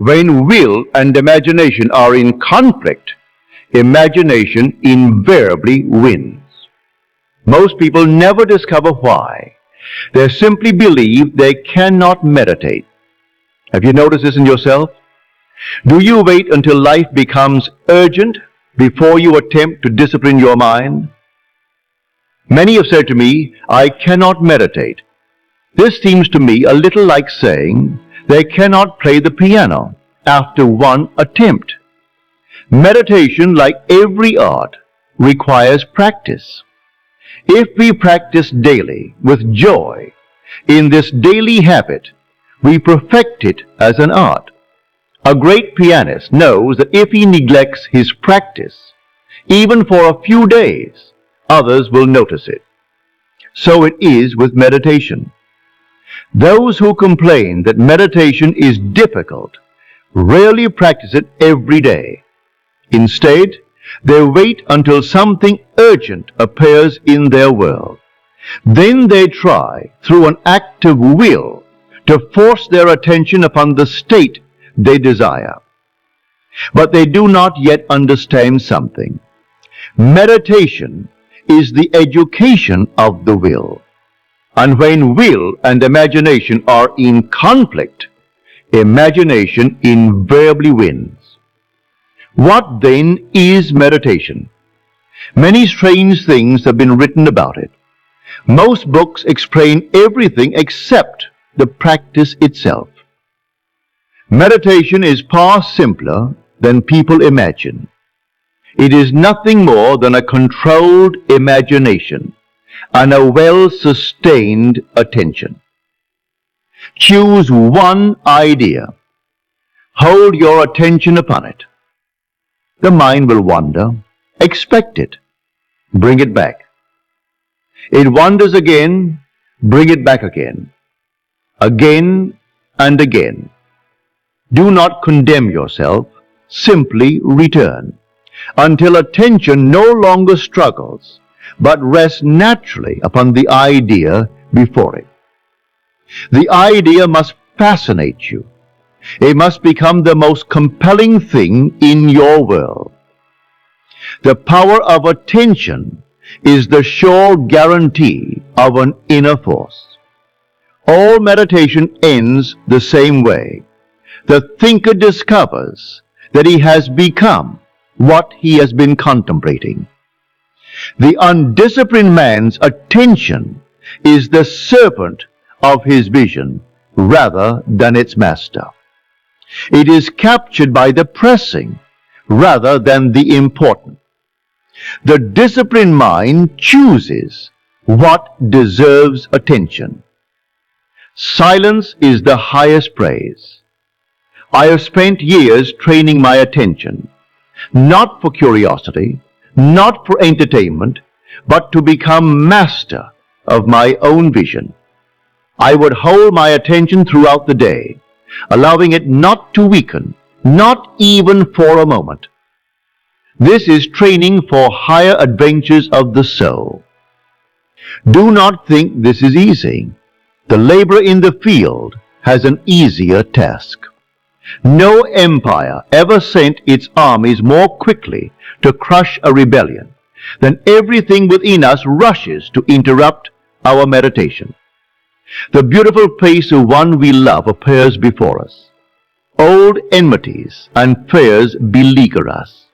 When will and imagination are in conflict, imagination invariably wins. Most people never discover why. They simply believe they cannot meditate. Have you noticed this in yourself? Do you wait until life becomes urgent before you attempt to discipline your mind? Many have said to me, I cannot meditate. This seems to me a little like saying they cannot play the piano after one attempt. Meditation, like every art, requires practice. If we practice daily with joy in this daily habit, we perfect it as an art. A great pianist knows that if he neglects his practice, even for a few days, others will notice it. So it is with meditation. Those who complain that meditation is difficult rarely practice it every day. Instead, they wait until something urgent appears in their world. Then they try, through an act of will, to force their attention upon the state they desire. But they do not yet understand something. Meditation is the education of the will. And when will and imagination are in conflict, imagination invariably wins. What then is meditation? Many strange things have been written about it. Most books explain everything except the practice itself. Meditation is far simpler than people imagine. It is nothing more than a controlled imagination and a well-sustained attention. Choose one idea. Hold your attention upon it. The mind will wander. Expect it. Bring it back. It wanders again. Bring it back again. Again and again. Do not condemn yourself. Simply return until attention no longer struggles, but rests naturally upon the idea before it. The idea must fascinate you. It must become the most compelling thing in your world. The power of attention is the sure guarantee of an inner force. All meditation ends the same way. The thinker discovers that he has become what he has been contemplating. The undisciplined man's attention is the servant of his vision rather than its master. It is captured by the pressing rather than the important. The disciplined mind chooses what deserves attention. Silence is the highest praise. I have spent years training my attention, not for curiosity, not for entertainment, but to become master of my own vision. I would hold my attention throughout the day, allowing it not to weaken, not even for a moment. This is training for higher adventures of the soul. Do not think this is easy. The laborer in the field has an easier task. No empire ever sent its armies more quickly to crush a rebellion than everything within us rushes to interrupt our meditation. The beautiful face of one we love appears before us. Old enmities and fears beleaguer us.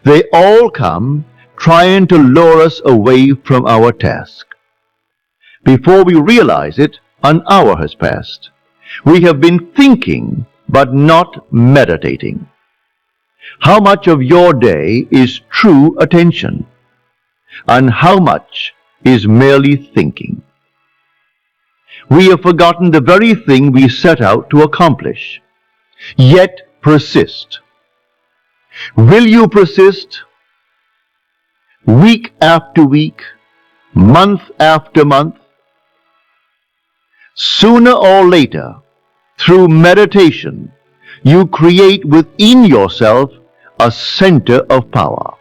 They all come trying to lure us away from our task. Before we realize it, an hour has passed. We have been thinking but not meditating. How much of your day is true attention? And how much is merely thinking? We have forgotten the very thing we set out to accomplish, yet persist. Will you persist? Week after week, month after month? Sooner or later, through meditation, you create within yourself a center of power.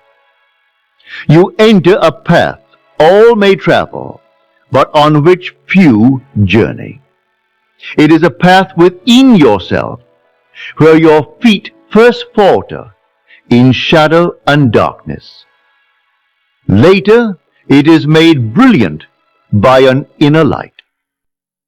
You enter a path all may travel, but on which few journey. It is a path within yourself, where your feet first falter in shadow and darkness. Later, it is made brilliant by an inner light.